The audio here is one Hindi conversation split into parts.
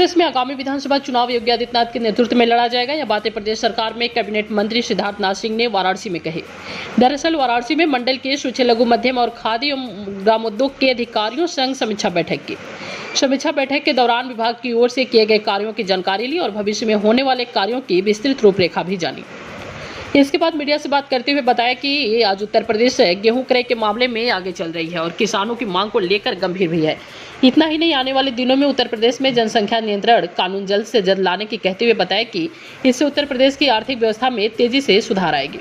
प्रदेश में आगामी विधानसभा चुनाव योगी आदित्यनाथ के नेतृत्व में लड़ा जाएगा। यह बातें प्रदेश सरकार में कैबिनेट मंत्री सिद्धार्थनाथ सिंह ने वाराणसी में कही। दरअसल वाराणसी में मंडल के सूक्ष्म लघु मध्यम और खादी एवं ग्रामोद्योग के अधिकारियों संग समीक्षा बैठक की। समीक्षा बैठक के दौरान विभाग की ओर से किए गए कार्यों की जानकारी ली और भविष्य में होने वाले कार्यों की विस्तृत रूपरेखा भी जानी। इसके बाद मीडिया से बात करते हुए बताया कि आज उत्तर प्रदेश गेहूं क्रय के मामले में आगे चल रही है और किसानों की मांग को लेकर गंभीर भी है। इतना ही नहीं, आने वाले दिनों में उत्तर प्रदेश में जनसंख्या नियंत्रण कानून जल्द से जल्द लाने की कहते हुए बताया कि इससे उत्तर प्रदेश की आर्थिक व्यवस्था में तेजी से सुधार आएगी।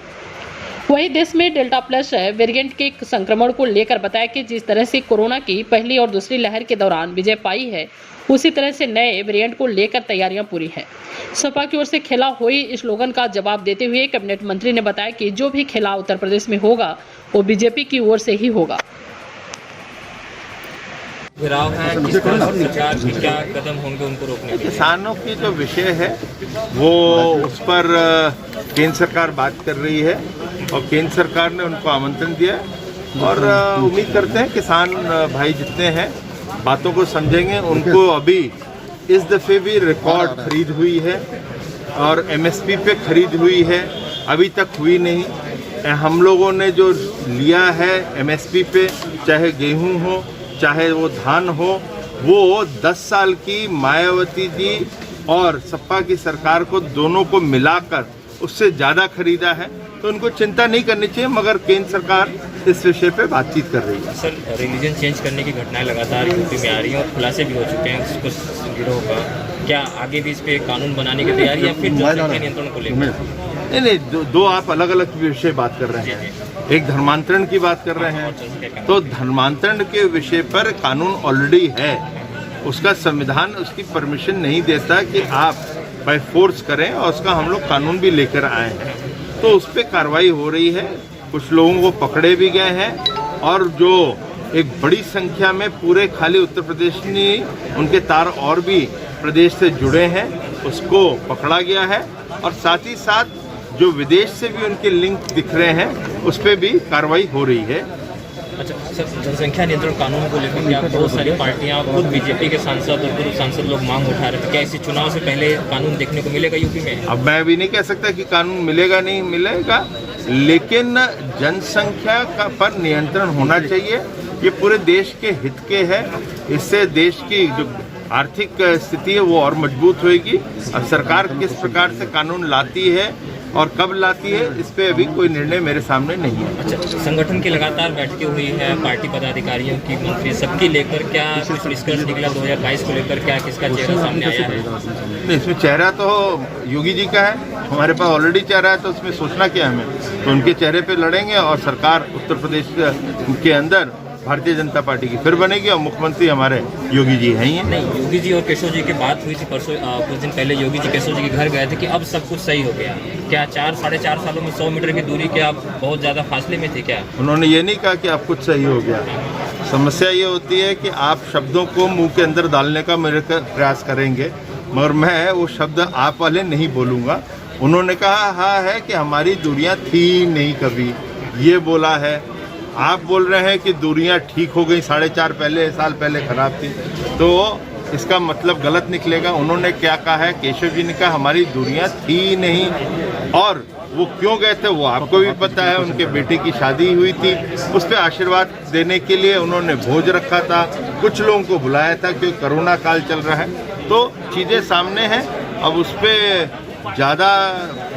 वहीं देश में डेल्टा प्लस वेरिएंट के संक्रमण को लेकर बताया कि जिस तरह से कोरोना की पहली और दूसरी लहर के दौरान विजय पाई है, उसी तरह से नए वेरिएंट को लेकर तैयारियां पूरी हैं। सपा की ओर से खेला होई स्लोगन का जवाब देते हुए कैबिनेट मंत्री ने बताया कि जो भी खेला उत्तर प्रदेश में होगा वो बीजेपी की ओर से ही होगा। घिराव है, किस तरह से सरकार के क्या कदम होंगे उनको रोकने के लिए? किसानों की जो विषय है वो उस पर केंद्र सरकार बात कर रही है और केंद्र सरकार ने उनको आमंत्रण दिया और उम्मीद करते हैं किसान भाई जितने हैं बातों को समझेंगे। उनको अभी इस दफ़े भी रिकॉर्ड खरीद हुई है और एमएसपी पे खरीद हुई है, अभी तक हुई नहीं। हम लोगों ने जो लिया है एमएसपी पे, चाहे गेहूं हो चाहे वो धान हो, वो 10 साल की मायावती जी और सपा की सरकार को दोनों को मिलाकर उससे ज़्यादा खरीदा है। तो उनको चिंता नहीं करनी चाहिए, मगर केंद्र सरकार इस विषय पे बातचीत कर रही है। सर, रिलीजन चेंज करने की घटनाएं लगातार यूपी में आ रही हैं और खुलासे भी हो चुके हैं कुछ गिरोह का। क्या आगे भी इस पे कानून बनाने की तैयारी या फिर जनसंख्या नियंत्रण को लेकर? नहीं, दो आप अलग अलग विषय बात कर रहे हैं। एक धर्मांतरण की बात कर रहे हैं, तो धर्मांतरण के विषय पर कानून ऑलरेडी है। उसका संविधान उसकी परमिशन नहीं देता कि आप बाय फोर्स करें और उसका हम लोग कानून भी लेकर आए हैं। तो उस पर कार्रवाई हो रही है, कुछ लोगों को पकड़े भी गए हैं और जो एक बड़ी संख्या में पूरे खाली उत्तर प्रदेश में उनके तार और भी प्रदेश से जुड़े हैं, उसको पकड़ा गया है। और साथ ही साथ जो विदेश से भी उनके लिंक दिख रहे हैं उस पर भी कार्रवाई हो रही है। अच्छा सर, जनसंख्या नियंत्रण कानून को लेकर क्या बहुत सारी पार्टियां, खुद बीजेपी के सांसद और पूर्व सांसद लोग मांग उठा रहे थे, क्या इसी चुनाव से पहले कानून देखने को मिलेगा यूपी में? अब मैं भी नहीं कह सकता कि कानून मिलेगा नहीं मिलेगा, लेकिन जनसंख्या का पर नियंत्रण होना चाहिए। ये पूरे देश के हित के है। इससे देश की जो आर्थिक स्थिति है वो और मजबूत होगी। अब सरकार किस प्रकार से कानून लाती है और कब लाती है, इस पे अभी कोई निर्णय मेरे सामने नहीं है। अच्छा, संगठन की लगातार बैठकें हुई है, पार्टी पदाधिकारियों की, मंत्री सबकी लेकर क्या कुछ निष्कर्ष निकला? 2022 को लेकर क्या किसका चेहरा सामने आया है? इसमें चेहरा तो योगी जी का है, हमारे पास ऑलरेडी चेहरा है, तो उसमें सोचना क्या हमें? तो उनके चेहरे पे लड़ेंगे और सरकार उत्तर प्रदेश के अंदर भारतीय जनता पार्टी की फिर बनेगी और मुख्यमंत्री हमारे योगी जी हैं ही। नहीं, योगी जी और केशव जी की बात हुई थी परसों, कुछ दिन पहले योगी जी केशव जी के घर गए थे कि अब सब कुछ सही हो गया। क्या 4-4.5 सालों में 100 मीटर की दूरी के आप बहुत ज़्यादा फासले में थे क्या? उन्होंने ये नहीं कहा कि अब कुछ सही हो गया। समस्या ये होती है कि आप शब्दों को मुंह के अंदर डालने का मेरे प्रयास करेंगे, मगर मैं वो शब्द आप वाले नहीं बोलूँगा। उन्होंने कहा हाँ है कि हमारी दूरियाँ थी नहीं कभी, ये बोला है। आप बोल रहे हैं कि दूरियां ठीक हो गई, 4.5 साल पहले खराब थी, तो इसका मतलब गलत निकलेगा। उन्होंने क्या कहा है? केशव जी ने कहा हमारी दूरियां थी नहीं, और वो क्यों गए थे वो आपको भी पता है। उनके बेटे की शादी हुई थी, उस पर आशीर्वाद देने के लिए उन्होंने भोज रखा था, कुछ लोगों को बुलाया था क्योंकि कोरोना काल चल रहा है। तो चीज़ें सामने हैं, अब उस पर ज़्यादा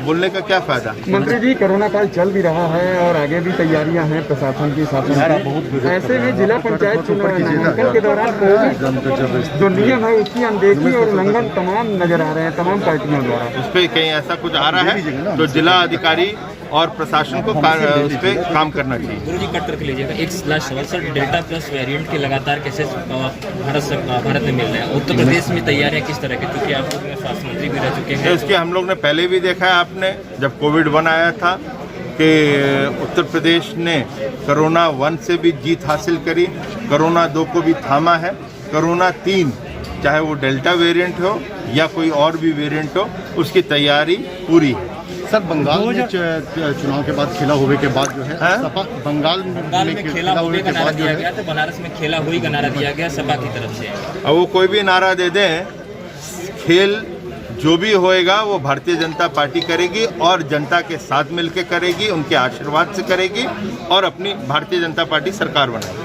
बोलने का क्या फायदा? मंत्री जी, कोरोना काल चल भी रहा है और आगे भी तैयारियां हैं प्रशासन की, शासन। ऐसे में जिला पंचायत चुनाव नामांकन के दौरान कोविड जो नियम है उसकी अनदेखी और उल्लंघन तमाम नजर आ रहे हैं तमाम पार्टियों द्वारा। उस पर कहीं ऐसा कुछ आ रहा है तो जिला अधिकारी और प्रशासन को उस पर काम करना चाहिए। गुरु जी, कट करके लीजिएगा। एक लास्ट सवाल सर, डेल्टा प्लस वेरिएंट के लगातार केसेस भारत में मिल रहे हैं, उत्तर प्रदेश में तैयारियां किस तरह की? क्योंकि आप लोग स्वास्थ्य मंत्री भी रह चुके हैं। इसके हम लोग ने पहले भी देखा है, आपने जब कोविड-1 आया था कि उत्तर प्रदेश ने कोरोना 1 से भी जीत हासिल करी, कोरोना 2 को भी थामा है, कोरोना 3 चाहे वो डेल्टा वेरिएंट हो या कोई और भी वेरिएंट हो, उसकी तैयारी पूरी है। सर, बंगाल में चुनाव के बाद खेला हुए के बाद जो है सपा बंगाल में खेला हुए का नारा दिया गया, तो बनारस में खेला हुई का नारा दिया गया सपा की तरफ से। अब वो कोई भी नारा दे दें, खेल जो भी होएगा वो भारतीय जनता पार्टी करेगी और जनता के साथ मिलकर करेगी, उनके आशीर्वाद से करेगी और अपनी भारतीय जनता पार्टी सरकार बनाएगी।